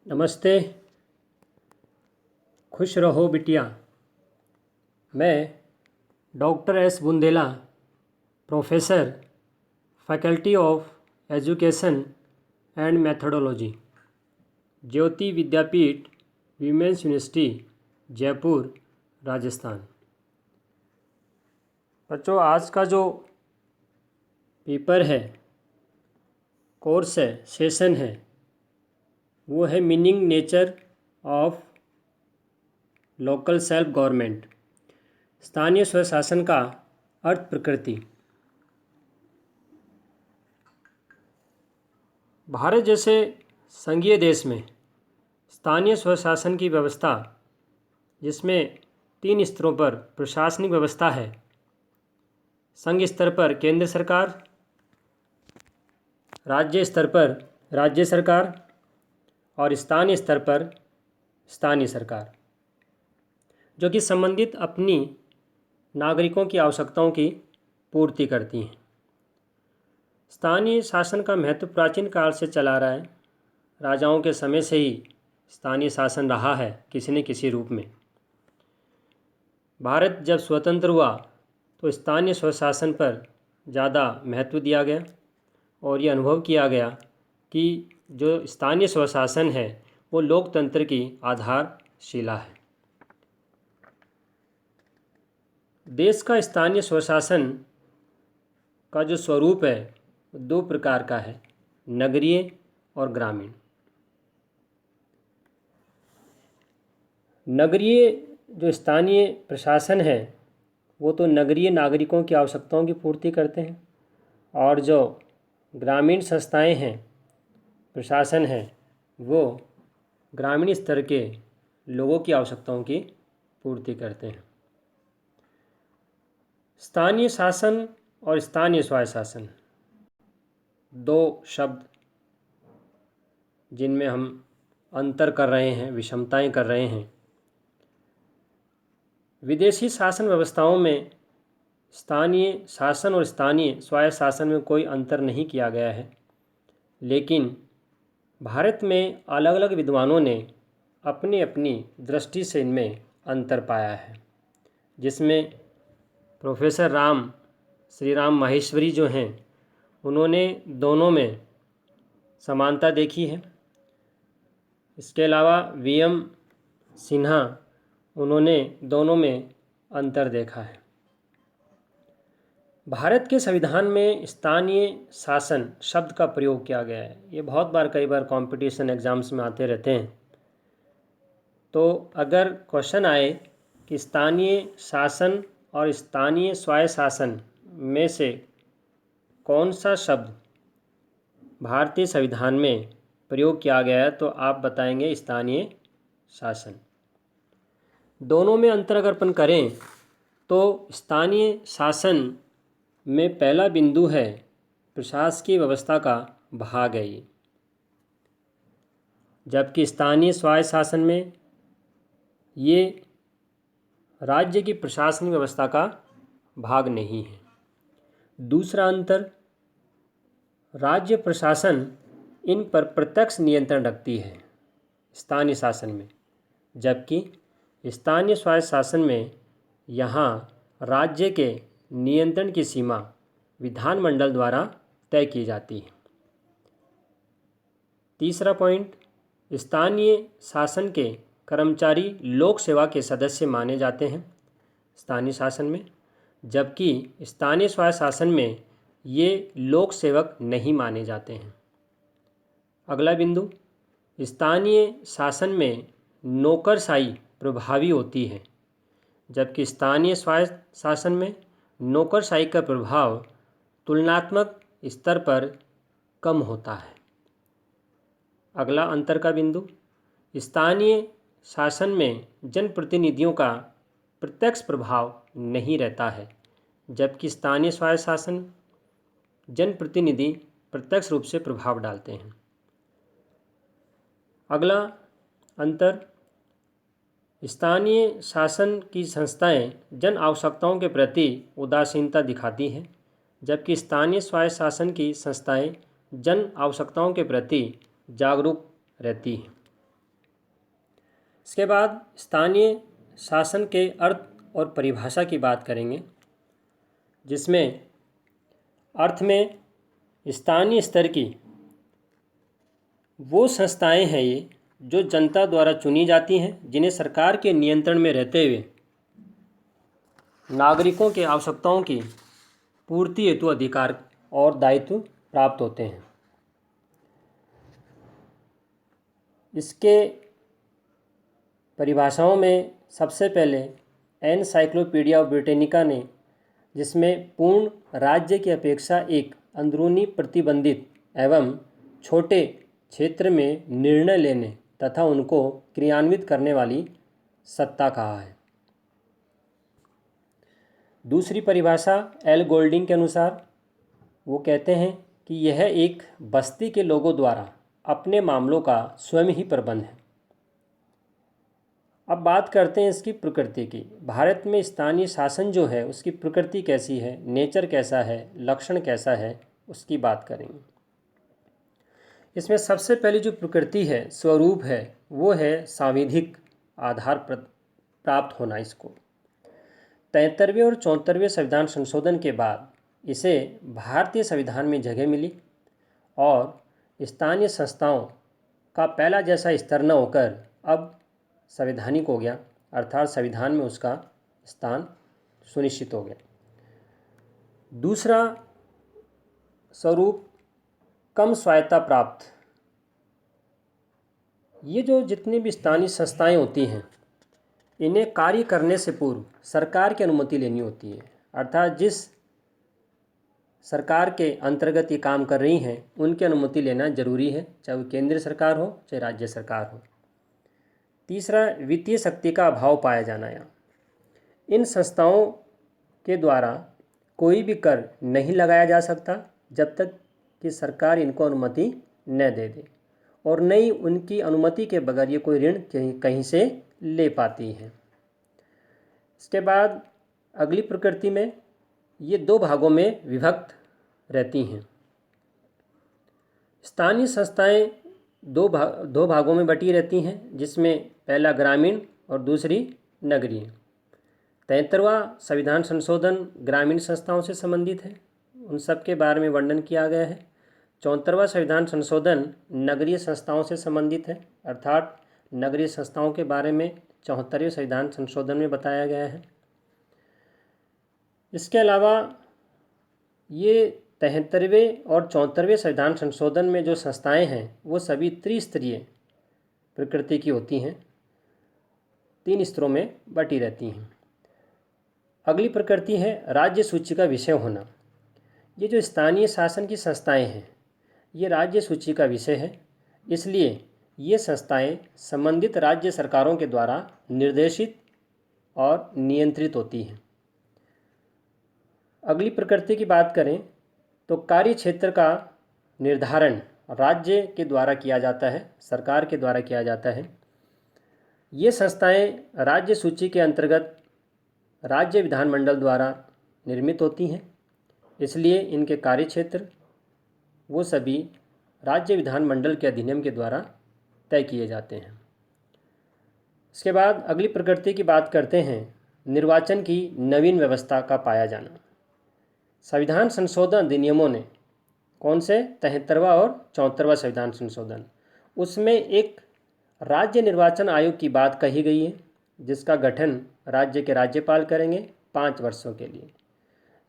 नमस्ते। खुश रहो बिटिया। मैं doctor S Bundela, professor, faculty of education and methodology, Jyoti Vidyapeeth, women's university, Jaipur, Rajasthan. बच्चों, आज का जो पेपर है, कोर्स है, सेशन है, वो है meaning nature of local self government, स्थानीय स्वशासन का अर्थ प्रकृति। भारत जैसे संघीय देश में स्थानीय स्वशासन की व्यवस्था, जिसमें 3 स्तरों पर प्रशासनिक व्यवस्था है। संघ स्तर पर केंद्र सरकार, राज्य स्तर पर राज्य सरकार और स्थानीय स्तर पर स्थानीय सरकार, जो कि संबंधित अपनी नागरिकों की आवश्यकताओं की पूर्ति करती हैं। स्थानीय शासन का महत्व प्राचीन काल से चला रहा है। राजाओं के समय से ही स्थानीय शासन रहा है किसी न किसी रूप में। भारत जब स्वतंत्र हुआ तो स्थानीय स्वशासन पर ज़्यादा महत्व दिया गया और ये अनुभव किया गया कि जो स्थानीय स्वशासन है वो लोकतंत्र की आधारशिला है। देश का स्थानीय स्वशासन का जो स्वरूप है 2 प्रकार का है, नगरीय और ग्रामीण। नगरीय जो स्थानीय प्रशासन है वो तो नगरीय नागरिकों की आवश्यकताओं की पूर्ति करते हैं, और जो ग्रामीण संस्थाएं हैं, प्रशासन है, वो ग्रामीण स्तर के लोगों की आवश्यकताओं की पूर्ति करते हैं। स्थानीय शासन और स्थानीय स्वशासन 2 शब्द जिनमें हम अंतर कर रहे हैं, विषमताएं कर रहे हैं। विदेशी शासन व्यवस्थाओं में स्थानीय शासन और स्थानीय स्वायत्त शासन में कोई अंतर नहीं किया गया है, लेकिन भारत में अलग अलग विद्वानों ने अपनी अपनी दृष्टि से इनमें अंतर पाया है, जिसमें प्रोफेसर श्री राम माहेश्वरी जो हैं, उन्होंने दोनों में समानता देखी है। इसके अलावा वीएम सिन्हा, उन्होंने दोनों में अंतर देखा है। भारत के संविधान में स्थानीय शासन शब्द का प्रयोग किया गया है। ये बहुत बार, कई बार कंपटीशन एग्जाम्स में आते रहते हैं। तो अगर क्वेश्चन आए कि स्थानीय शासन और स्थानीय स्वायत्त शासन में से कौन सा शब्द भारतीय संविधान में प्रयोग किया गया है, तो आप बताएंगे स्थानीय शासन। दोनों में अंतर अगर अपन करें तो स्थानीय शासन में पहला बिंदु है प्रशासकीय व्यवस्था का भाग है ये, जबकि स्थानीय स्वायत्त शासन में ये राज्य की प्रशासनिक व्यवस्था का भाग नहीं है। दूसरा अंतर, राज्य प्रशासन इन पर प्रत्यक्ष नियंत्रण रखती है स्थानीय शासन में, जबकि स्थानीय स्वायत्त शासन में यहाँ राज्य के नियंत्रण की सीमा विधानमंडल द्वारा तय की जाती है। तीसरा पॉइंट, स्थानीय शासन के कर्मचारी लोक सेवा के सदस्य माने जाते हैं स्थानीय शासन में, जबकि स्थानीय स्वायत्त शासन में ये लोक सेवक नहीं माने जाते हैं। अगला बिंदु, स्थानीय शासन में नौकरशाही प्रभावी होती है, जबकि स्थानीय स्वायत्त शासन में नौकरशाही का प्रभाव तुलनात्मक स्तर पर कम होता है। अगला अंतर का बिंदु, स्थानीय शासन में जनप्रतिनिधियों का प्रत्यक्ष प्रभाव नहीं रहता है, जबकि स्थानीय स्वायत्त शासन जनप्रतिनिधि प्रत्यक्ष रूप से प्रभाव डालते हैं। अगला अंतर, स्थानीय शासन की संस्थाएं जन आवश्यकताओं के प्रति उदासीनता दिखाती हैं, जबकि स्थानीय स्वायत्त शासन की संस्थाएं जन आवश्यकताओं के प्रति जागरूक रहती हैं। इसके बाद स्थानीय शासन के अर्थ और परिभाषा की बात करेंगे, जिसमें अर्थ में स्थानीय स्तर की वो संस्थाएं हैं ये जो जनता द्वारा चुनी जाती हैं, जिन्हें सरकार के नियंत्रण में रहते हुए नागरिकों के आवश्यकताओं की पूर्ति हेतु अधिकार और दायित्व प्राप्त होते हैं। इसके परिभाषाओं में सबसे पहले एनसाइक्लोपीडिया ऑफ ब्रिटेनिका ने, जिसमें पूर्ण राज्य की अपेक्षा एक अंदरूनी प्रतिबंधित एवं छोटे क्षेत्र में निर्णय लेने तथा उनको क्रियान्वित करने वाली सत्ता कहा है। दूसरी परिभाषा एल गोल्डिंग के अनुसार वो कहते हैं कि यह एक बस्ती के लोगों द्वारा अपने मामलों का स्वयं ही प्रबंध है। अब बात करते हैं इसकी प्रकृति की। भारत में स्थानीय शासन जो है उसकी प्रकृति कैसी है, नेचर कैसा है, लक्षण कैसा है, उसकी बात करेंगे। इसमें सबसे पहली जो प्रकृति है, स्वरूप है, वो है सांविधिक आधार प्राप्त होना। इसको 73वें और 74वें संविधान संशोधन के बाद इसे भारतीय संविधान में जगह मिली और स्थानीय संस्थाओं का पहला जैसा स्तर न होकर अब संवैधानिक हो गया, अर्थात संविधान में उसका स्थान सुनिश्चित हो गया। दूसरा स्वरूप कम स्वायत्ता प्राप्त। ये जो जितनी भी स्थानीय संस्थाएं होती हैं, इन्हें कार्य करने से पूर्व सरकार की अनुमति लेनी होती है, अर्थात जिस सरकार के अंतर्गत ये काम कर रही हैं उनकी अनुमति लेना जरूरी है, चाहे वो केंद्र सरकार हो चाहे राज्य सरकार हो। तीसरा वित्तीय शक्ति का अभाव पाया जाना। यहाँ इन संस्थाओं के द्वारा कोई भी कर नहीं लगाया जा सकता जब तक कि सरकार इनको अनुमति न दे दे, और न ही उनकी अनुमति के बगैर ये कोई ऋण कहीं से ले पाती है। इसके बाद अगली प्रकृति में ये दो भागों में विभक्त रहती हैं। स्थानीय संस्थाएं दो भागों में बटी रहती हैं, जिसमें पहला ग्रामीण और दूसरी नगरीय। 73वां संविधान संशोधन ग्रामीण संस्थाओं से संबंधित है, उन सब के बारे में वर्णन किया गया है। 74वां संविधान संशोधन नगरीय संस्थाओं से संबंधित है, अर्थात नगरीय संस्थाओं के बारे में 74वें संविधान संशोधन में बताया गया है। इसके अलावा ये 73वें और 74वें संविधान संशोधन में जो संस्थाएं हैं वो सभी त्रिस्तरीय प्रकृति की होती हैं, 3 स्तरों में बटी रहती हैं। अगली प्रकृति है राज्य सूची का विषय होना। ये जो स्थानीय शासन की संस्थाएं हैं ये राज्य सूची का विषय है, इसलिए ये संस्थाएं संबंधित राज्य सरकारों के द्वारा निर्देशित और नियंत्रित होती हैं। अगली प्रकृति की बात करें तो कार्य क्षेत्र का निर्धारण राज्य के द्वारा किया जाता है, सरकार के द्वारा किया जाता है। ये संस्थाएं राज्य सूची के अंतर्गत राज्य विधानमंडल द्वारा निर्मित होती हैं, इसलिए इनके कार्य क्षेत्र वो सभी राज्य विधानमंडल के अधिनियम के द्वारा तय किए जाते हैं। इसके बाद अगली प्रकृति की बात करते हैं निर्वाचन की नवीन व्यवस्था का पाया जाना। संविधान संशोधन अधिनियमों ने कौन से 73वां और 74वां संविधान संशोधन, उसमें एक राज्य निर्वाचन आयोग की बात कही गई है, जिसका गठन राज्य के राज्यपाल करेंगे 5 वर्षों के लिए।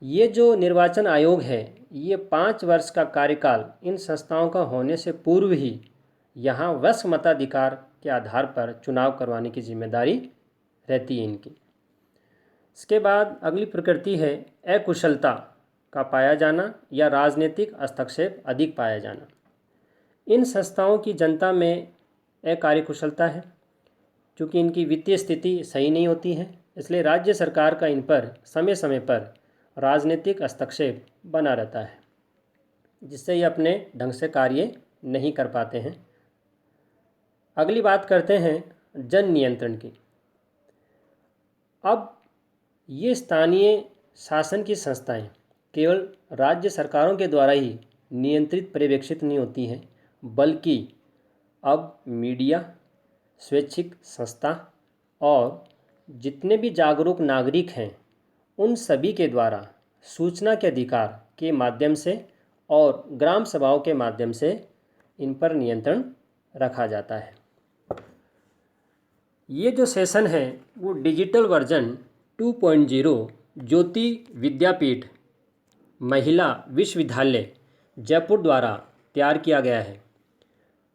ये जो निर्वाचन आयोग है ये 5 वर्ष का कार्यकाल इन संस्थाओं का होने से पूर्व ही यहाँ वयस्क मताधिकार के आधार पर चुनाव करवाने की जिम्मेदारी रहती है इनकी। इसके बाद अगली प्रकृति है अकुशलता का पाया जाना या राजनीतिक हस्तक्षेप अधिक पाया जाना। इन संस्थाओं की जनता में अकार्यकुशलता है, क्योंकि इनकी वित्तीय स्थिति सही नहीं होती है, इसलिए राज्य सरकार का इन पर समय समय पर राजनीतिक हस्तक्षेप बना रहता है, जिससे ये अपने ढंग से कार्य नहीं कर पाते हैं। अगली बात करते हैं जन नियंत्रण की। अब ये स्थानीय शासन की संस्थाएं केवल राज्य सरकारों के द्वारा ही नियंत्रित पर्यवेक्षित नहीं होती हैं, बल्कि अब मीडिया, स्वैच्छिक संस्था और जितने भी जागरूक नागरिक हैं उन सभी के द्वारा सूचना के अधिकार के माध्यम से और ग्राम सभाओं के माध्यम से इन पर नियंत्रण रखा जाता है। ये जो सेशन है वो डिजिटल वर्जन 2.0 ज्योति विद्यापीठ महिला विश्वविद्यालय जयपुर द्वारा तैयार किया गया है।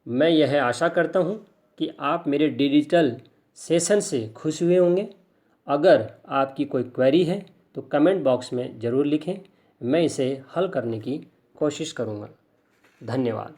मैं यह आशा करता हूँ कि आप मेरे डिजिटल सेशन से खुश हुए होंगे। अगर आपकी कोई क्वेरी है तो कमेंट बॉक्स में ज़रूर लिखें, मैं इसे हल करने की कोशिश करूँगा। धन्यवाद।